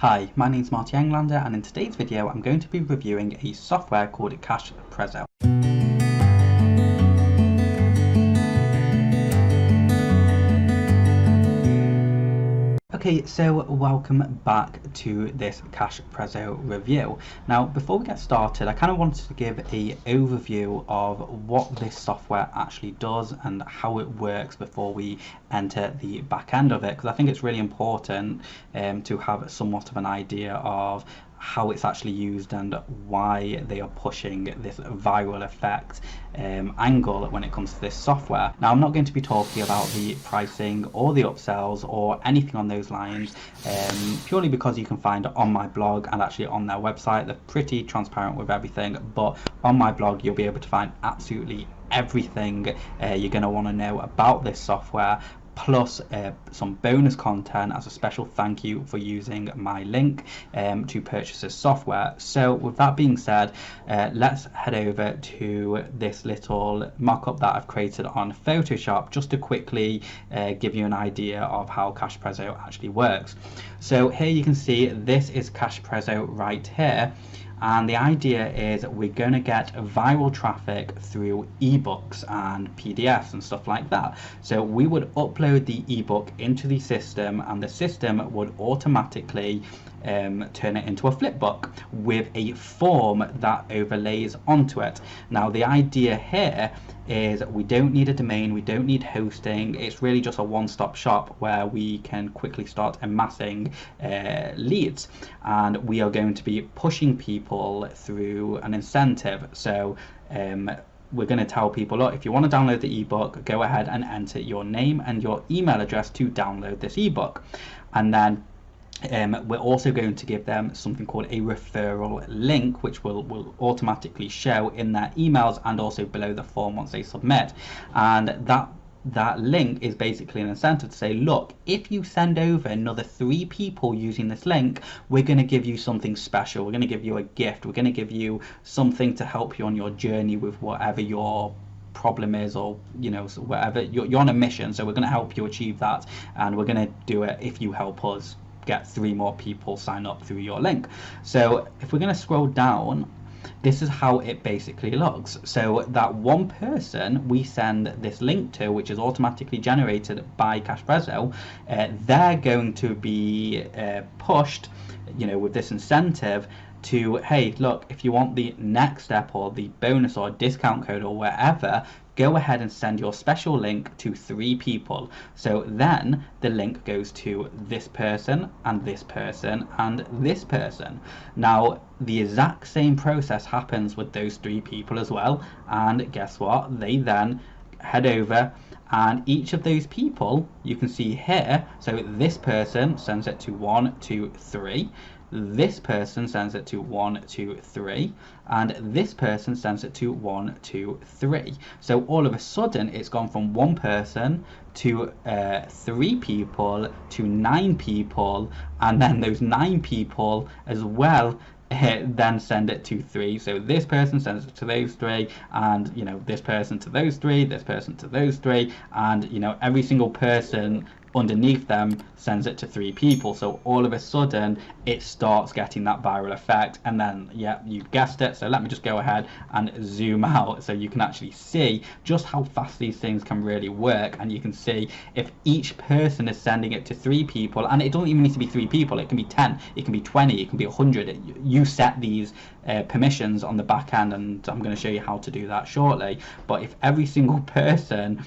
Hi, my name is Marty Englander, and in today's video I'm going to be reviewing a software called KashZPresso. Okay, so welcome back to this KashZPresso review. Now, before we get started, I kind of wanted to give a overview of what this software actually does and how it works before we enter the back end of it, because I think it's really important to have somewhat of an idea of how it's actually used and why they are pushing this viral effect angle when it comes to this software. Now, I'm not going to be talking about the pricing or the upsells or anything on those lines, purely because you can find it on my blog and actually on their website. They're pretty transparent with everything, but on my blog you'll be able to find absolutely everything you're going to want to know about this software, plus some bonus content as a special thank you for using my link to purchase this software. So with that being said, let's head over to this little mock-up that I've created on Photoshop just to quickly give you an idea of how KashZPresso actually works. So here you can see this is KashZPresso right here. And the idea is we're going to get viral traffic through ebooks and PDFs and stuff like that. So we would upload the ebook into the system, and the system would automatically turn it into a flipbook with a form that overlays onto it. Now, the idea here is we don't need a domain, we don't need hosting. It's really just a one-stop shop where we can quickly start amassing leads, and we are going to be pushing people through an incentive. So we're going to tell people, look, if you want to download the ebook, go ahead and enter your name and your email address to download this ebook. And then we're also going to give them something called a referral link, which will automatically show in their emails and also below the form once they submit. And that link is basically an incentive to say, look, if you send over another 3 people using this link, we're going to give you something special. We're going to give you a gift. We're going to give you something to help you on your journey with whatever your problem is, or so whatever you're on a mission, so we're going to help you achieve that, and we're going to do it if you help us get 3 more people sign up through your link. So if we're going to scroll down, this is how it basically looks. So that one person we send this link to, which is automatically generated by KashZPresso, they're going to be pushed, with this incentive to, hey, look, if you want the next step or the bonus or discount code or wherever, go ahead and send your special link to 3 people. So then the link goes to this person and this person and this person. Now, the exact same process happens with those 3 people as well. And guess what? They then head over, and each of those people you can see here, so this person sends it to 1, 2, 3. This person sends it to 1, 2, 3, and this person sends it to 1, 2, 3. So all of a sudden it's gone from 1 person to 3 people to 9 people, and then those 9 people as well then send it to 3. So this person sends it to those 3, and this person to those 3, this person to those 3, and every single person underneath them sends it to 3 people. So all of a sudden it starts getting that viral effect. And then, yeah, you guessed it, so let me just go ahead and zoom out so you can actually see just how fast these things can really work. And you can see if each person is sending it to 3 people, and it doesn't even need to be 3 people, it can be 10, it can be 20, it can be 100. You set these permissions on the back end, and I'm going to show you how to do that shortly. But if every single person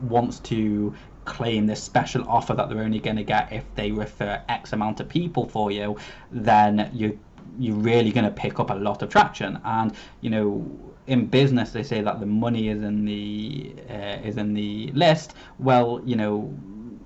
wants to claim this special offer that they're only going to get if they refer X amount of people for you, then you're really going to pick up a lot of traction. And in business they say that the money is in the list. Well,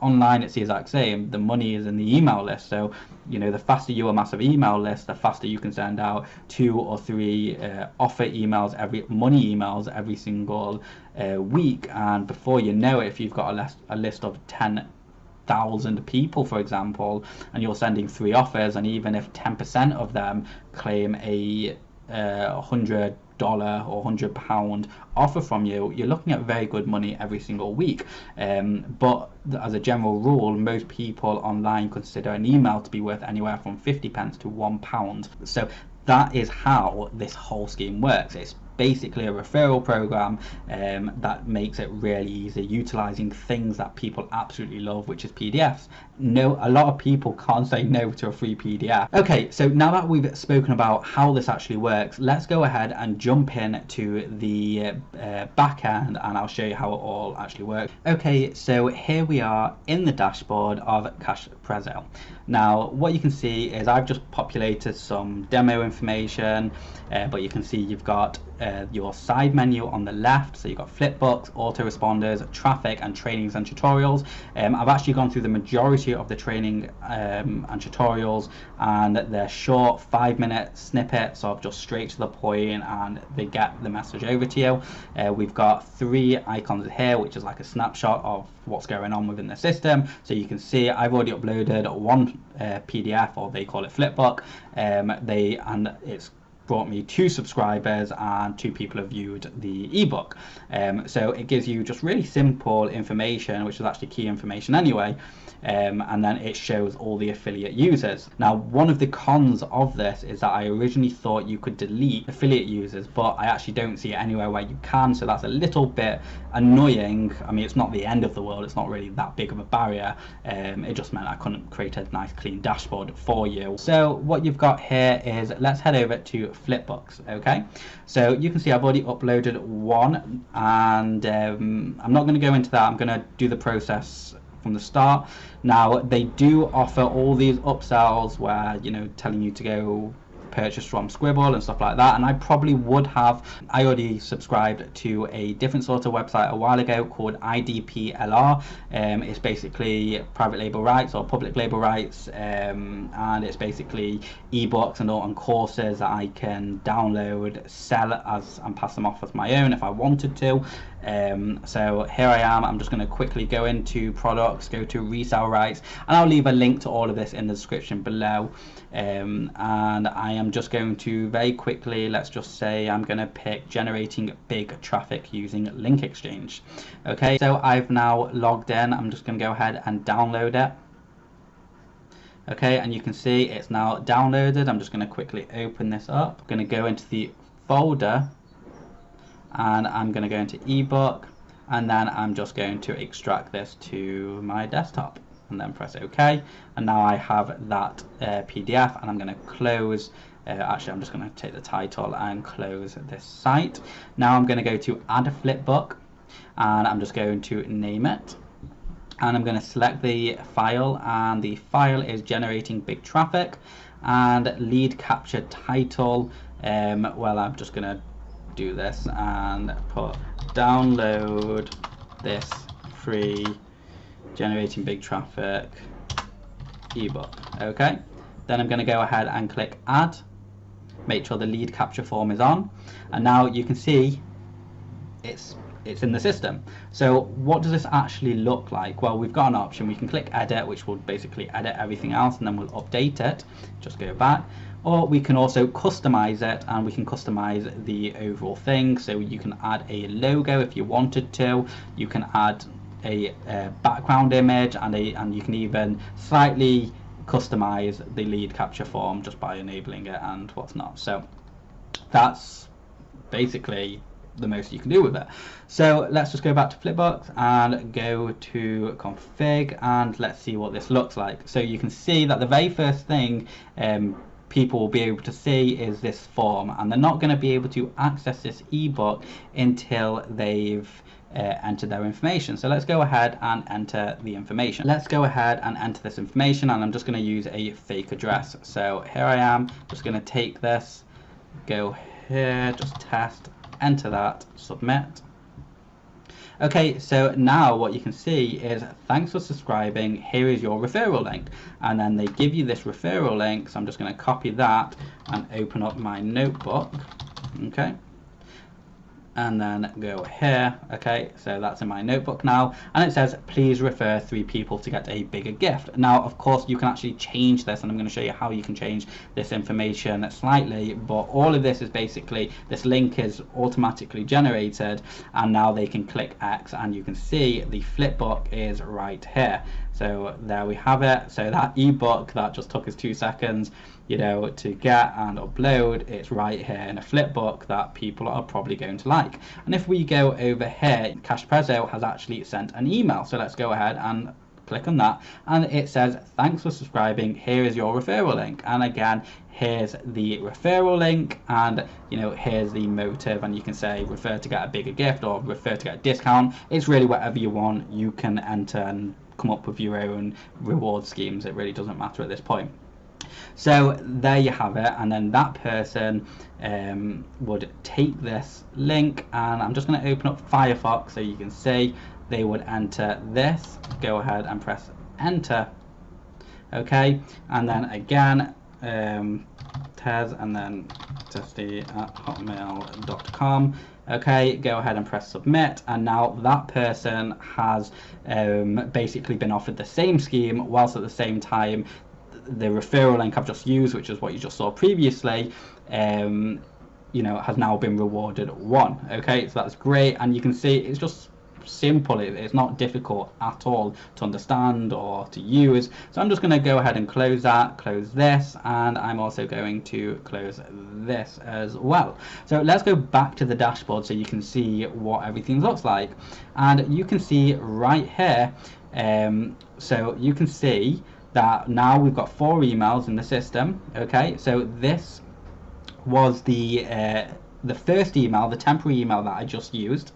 online it's the exact same. The money is in the email list. So the faster you amass an email list, the faster you can send out 2 or 3 offer emails, money emails every single week. And before you know it, if you've got a list of 10,000 people, for example, and you're sending 3 offers, and even if 10% of them claim a $100 or £100 offer from you, you're looking at very good money every single week. But as a general rule, most people online consider an email to be worth anywhere from 50p to £1. So that is how this whole scheme works. It's basically a referral program that makes it really easy, utilizing things that people absolutely love, which is PDFs. No, a lot of people can't say no to a free PDF. Okay, so now that we've spoken about how this actually works, let's go ahead and jump in to the back end, and I'll show you how it all actually works. Okay, so here we are in the dashboard of KashZPresso. Now what you can see is I've just populated some demo information, but you can see you've got your side menu on the left. So you've got flipbooks, autoresponders, traffic, and trainings and tutorials. I've actually gone through the majority of the training and tutorials, and they're short 5-minute snippets of just straight to the point, and they get the message over to you. We've got 3 icons here, which is like a snapshot of what's going on within the system. So you can see I've already uploaded one PDF, or they call it flipbook, and it's brought me 2 subscribers and 2 people have viewed the ebook. So it gives you just really simple information, which is actually key information anyway, and then it shows all the affiliate users. Now one of the cons of this is that I originally thought you could delete affiliate users, but I actually don't see it anywhere where you can, so that's a little bit annoying. I mean, it's not the end of the world, it's not really that big of a barrier. It just meant I couldn't create a nice clean dashboard for you. So what you've got here is, let's head over to flipbooks. Okay, so you can see I've already uploaded one, and I'm not going to go into that. I'm going to do the process from the start. Now they do offer all these upsells where, you know, telling you to go purchase from Scribble and stuff like that, and I probably would have. I already subscribed to a different sort of website a while ago called IDPLR. It's basically private label rights or public label rights, and it's basically ebooks and all, and courses that I can download, sell as and pass them off as my own if I wanted to. So here I am. I'm just going to quickly go into products, go to resale rights, and I'll leave a link to all of this in the description below. And I am just going to very quickly, let's just say I'm going to pick generating big traffic using link exchange. Okay, so I've now logged in. I'm just going to go ahead and download it. Okay, and you can see it's now downloaded. I'm just going to quickly open this up. I'm going to go into the folder, and I'm going to go into ebook, and then I'm just going to extract this to my desktop and then press OK, and now I have that PDF, and I'm going to close. Actually, I'm just going to take the title and close this site. Now I'm going to go to add a flipbook, and I'm just going to name it, and I'm going to select the file, and the file is generating big traffic, and lead capture title. Well, I'm just going to do this and put download this free generating big traffic ebook. Okay, then I'm going to go ahead and click add, make sure the lead capture form is on, and now you can see it's in the system. So what does this actually look like? Well, we've got an option. We can click edit, which will basically edit everything else, and then we'll update it. Just go back. Or we can also customize it, and we can customize the overall thing. So you can add a logo if you wanted to. You can add a background image, and you can even slightly customize the lead capture form just by enabling it and what's not. So that's basically the most you can do with it. So let's just go back to flipbooks and go to config, and let's see what this looks like. So you can see that the very first thing people will be able to see is this form, and they're not going to be able to access this ebook until they've enter their information. So let's go ahead and enter the information. Let's go ahead and enter this information, and I'm just going to use a fake address. So here I am, just going to take this, go here, just test, enter that, submit. Okay, so now what you can see is, thanks for subscribing, here is your referral link, and then they give you this referral link. So I'm just going to copy that and open up my notebook. Okay, and then go here. Okay, so that's in my notebook now, and it says please refer 3 people to get a bigger gift. Now of course you can actually change this, and I'm going to show you how you can change this information slightly, but all of this is basically, this link is automatically generated, and now they can click X, and you can see the flipbook is right here. So there we have it. So that ebook that just took us 2 seconds, you know, to get and upload, it's right here in a flipbook that people are probably going to like. And if we go over here, KashZPresso has actually sent an email. So let's go ahead and click on that, and it says thanks for subscribing, here is your referral link. And again, here's the referral link, and you know, here's the motive, and you can say refer to get a bigger gift or refer to get a discount. It's really whatever you want. You can enter and come up with your own reward schemes. It really doesn't matter at this point. So there you have it, and then that person would take this link, and I'm just going to open up Firefox so you can see they would enter this, go ahead and press enter. Okay, and then again Tez and then testy@hotmail.com. Okay, go ahead and press submit, and now that person has basically been offered the same scheme, whilst at the same time the referral link I've just used, which is what you just saw previously, you know, has now been rewarded 1. Okay, so that's great, and you can see it's just simple. It's not difficult at all to understand or to use. So I'm just going to go ahead and close that, close this, and I'm also going to close this as well. So let's go back to the dashboard so you can see what everything looks like, and you can see right here, so you can see that now we've got 4 emails in the system. Okay, so this was the first email, the temporary email that I just used,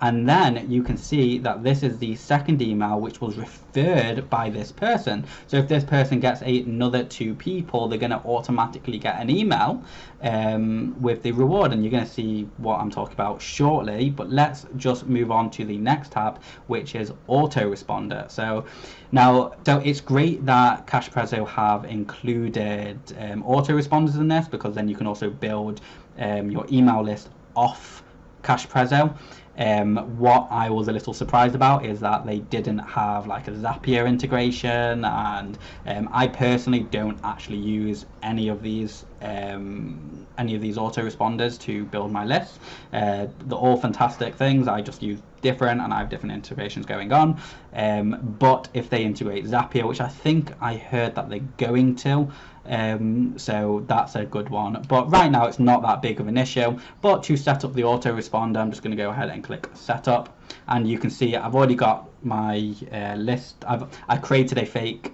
and then you can see that this is the second email which was referred by this person. So if this person gets another 2 people, they're going to automatically get an email with the reward, and you're going to see what I'm talking about shortly. But let's just move on to the next tab, which is autoresponder. So now, it's great that KashZPresso have included autoresponders in this, because then you can also build your email list off KashZPresso. What I was a little surprised about is that they didn't have like a Zapier integration, and I personally don't actually use any of these autoresponders to build my lists. They're all fantastic things. I just use different, and I have different integrations going on. But if they integrate Zapier, which I think I heard that they're going to, so that's a good one. But right now it's not that big of an issue. But to set up the autoresponder, I'm just going to go ahead and click setup, and you can see I've already got my list. I created a fake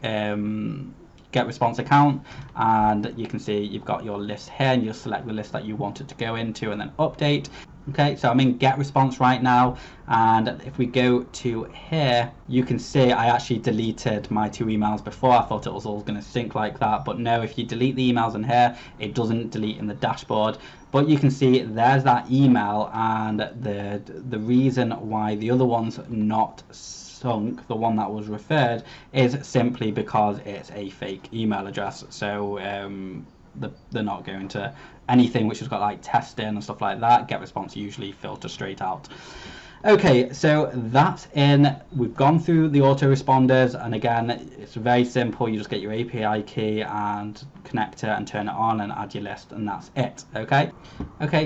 get response account, and you can see you've got your list here, and you'll select the list that you want it to go into and then update. Okay, so I'm in get response right now, and if we go to here, you can see I actually deleted my 2 emails before. I thought it was all going to sync like that, but no, if you delete the emails in here, it doesn't delete in the dashboard. But you can see there's that email, and the reason why the other one's not sunk, the one that was referred, is simply because it's a fake email address. So they're not going to anything which has got like testing and stuff like that. Get response usually filter straight out. Okay, so that's in. We've gone through the autoresponders, and again, it's very simple. You just get your API key and connect it and turn it on and add your list, and that's it. Okay,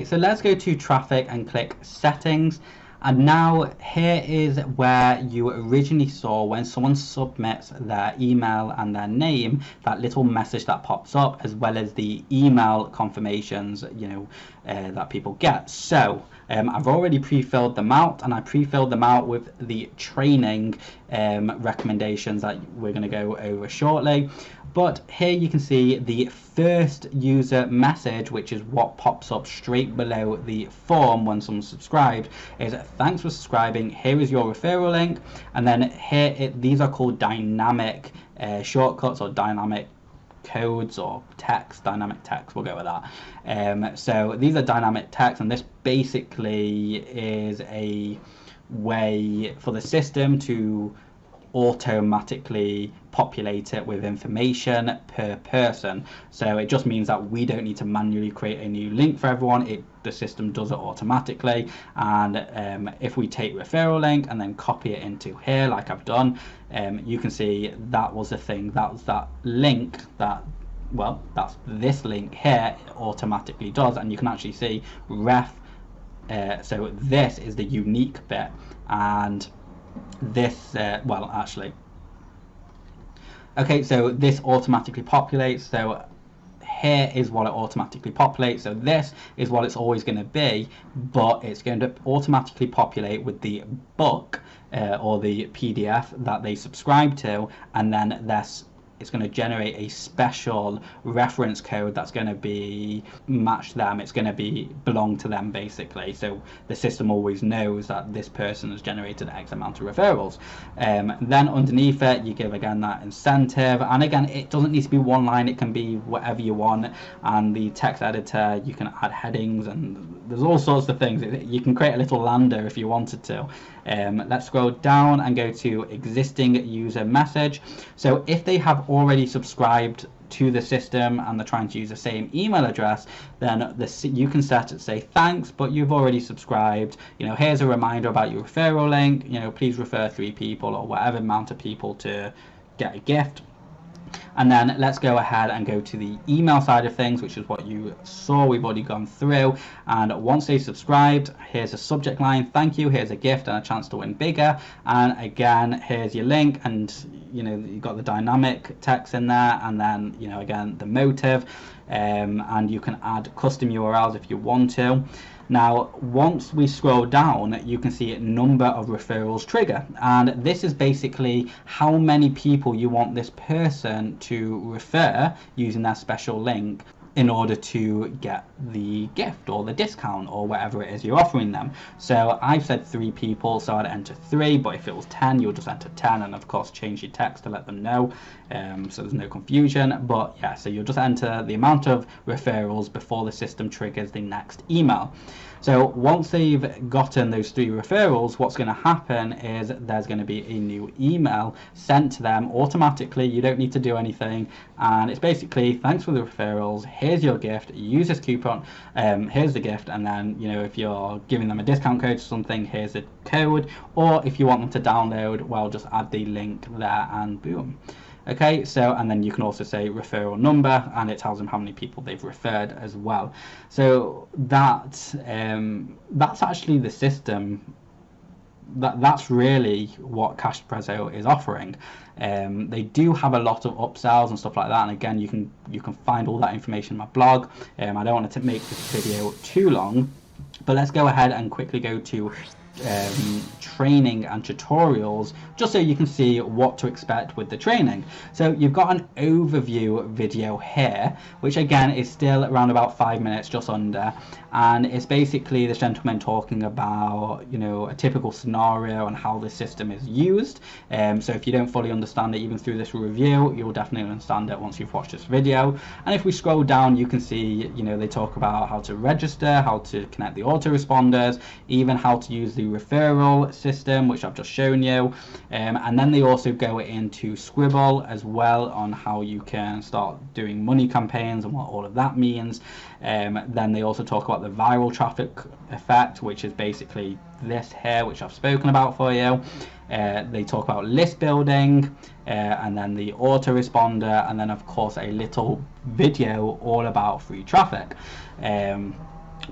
so let's go to traffic and click settings. And now here is where you originally saw when someone submits their email and their name, that little message that pops up, as well as the email confirmations, you know, that people get. So I've already pre-filled them out, and I pre-filled them out with the training recommendations that we're going to go over shortly. But here you can see the first user message, which is what pops up straight below the form when someone subscribed, is thanks for subscribing, here is your referral link. And then here these are called dynamic shortcuts or dynamic codes or text, dynamic text, we'll go with that. So these are dynamic text, and this basically is a way for the system to automatically populate it with information per person. So it just means that we don't need to manually create a new link for everyone. The system does it automatically. And if we take referral link and then copy it into here like I've done, you can see that was the thing, that was that link that, well, that's this link here, it automatically does. And you can actually see ref, so this is the unique bit, and this well, actually, okay, so this automatically populates. So here is what it automatically populates. So this is what it's always going to be, but it's going to automatically populate with the book or the PDF that they subscribe to, and then it's going to generate a special reference code that's going to be match them. It's going to belong to them, basically. So the system always knows that this person has generated X amount of referrals. Then underneath it, you give again that incentive, and again, it doesn't need to be one line, it can be whatever you want. And the text editor, you can add headings, and there's all sorts of things. You can create a little lander if you wanted to. Let's scroll down and go to existing user message. So if they have already subscribed to the system and they're trying to use the same email address, then you can set it, say thanks, but you've already subscribed, here's a reminder about your referral link, please refer 3 people or whatever amount of people to get a gift. And then let's go ahead and go to the email side of things, which is what you saw we've already gone through. And once they subscribed, here's a subject line, thank you, here's a gift and a chance to win bigger. And again, here's your link, and you've got the dynamic text in there, and then again the motive, and you can add custom URLs if you want to. Now, once we scroll down, you can see a number of referrals trigger, and this is basically how many people you want this person to refer using their special link in order to get the gift or the discount or whatever it is you're offering them. So I've said 3 people, so I'd enter 3, but if it was 10, you'll just enter 10, and of course change your text to let them know, so there's no confusion. But yeah, so you'll just enter the amount of referrals before the system triggers the next email. So once they've gotten those 3 referrals, what's going to happen is there's going to be a new email sent to them automatically. You don't need to do anything, and it's basically, thanks for the referrals, here's your gift, use this coupon, here's the gift, and then if you're giving them a discount code or something, here's the code, or if you want them to download, well, just add the link there and boom. Okay, so, and then you can also say referral number, and it tells them how many people they've referred as well. So that's actually the system. That's really what KashZPresso is offering. They do have a lot of upsells and stuff like that, and again, you can find all that information in my blog. I don't want to make this video too long, but let's go ahead and quickly go to training and tutorials, just so you can see what to expect with the training. So you've got an overview video here, which again is still around about 5 minutes, just under, and it's basically this gentleman talking about a typical scenario and how the system is used. So if you don't fully understand it even through this review, you'll definitely understand it once you've watched this video. And if we scroll down, you can see they talk about how to register, how to connect the autoresponders, even how to use the referral system, which I've just shown you, and then they also go into Scribble as well on how you can start doing money campaigns and what all of that means. Then they also talk about the viral traffic effect, which is basically this here, which I've spoken about for you. They talk about list building, and then the autoresponder, and then of course a little video all about free traffic.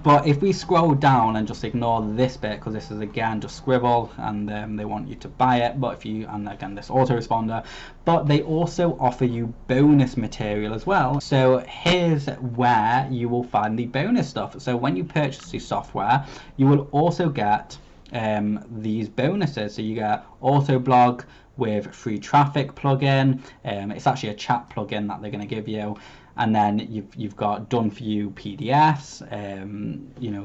But if we scroll down and just ignore this bit, because this is again just Scribble, and they want you to buy it, but and again this autoresponder, but they also offer you bonus material as well. So here's where you will find the bonus stuff. So when you purchase the software, you will also get these bonuses. So you get Autoblog with free traffic plugin. It's actually a chat plugin that they're going to give you. And then you've got done for you PDFs,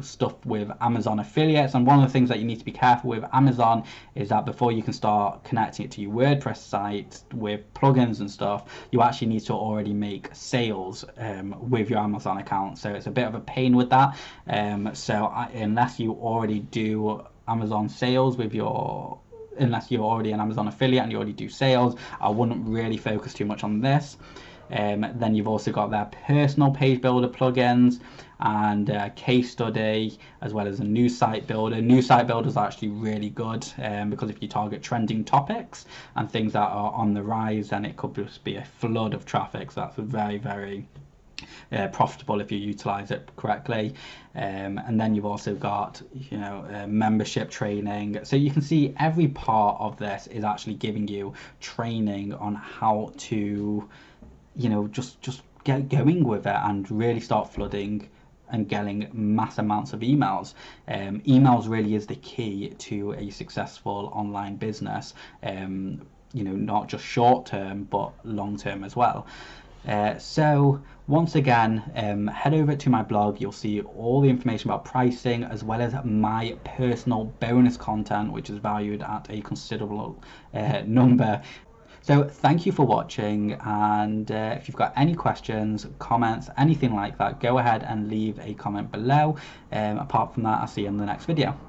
stuff with Amazon affiliates. And one of the things that you need to be careful with Amazon is that before you can start connecting it to your WordPress site with plugins and stuff, you actually need to already make sales with your Amazon account. So it's a bit of a pain with that. Unless you already do Amazon sales with your unless you're already an Amazon affiliate and you already do sales, I wouldn't really focus too much on this. Then you've also got their personal page builder plugins and case study, as well as a new site builder. New site builder is actually really good because if you target trending topics and things that are on the rise, then it could just be a flood of traffic. So that's very, very profitable if you utilize it correctly. And then you've also got, you know, membership training. So you can see every part of this is actually giving you training on how to, you know, just get going with it and really start flooding and getting mass amounts of emails. Emails really is the key to a successful online business, you know, not just short term but long term as well. So once again, head over to my blog. You'll see all the information about pricing, as well as my personal bonus content, which is valued at a considerable number. So thank you for watching, and if you've got any questions, comments, anything like that, go ahead and leave a comment below. Apart from that, I'll see you in the next video.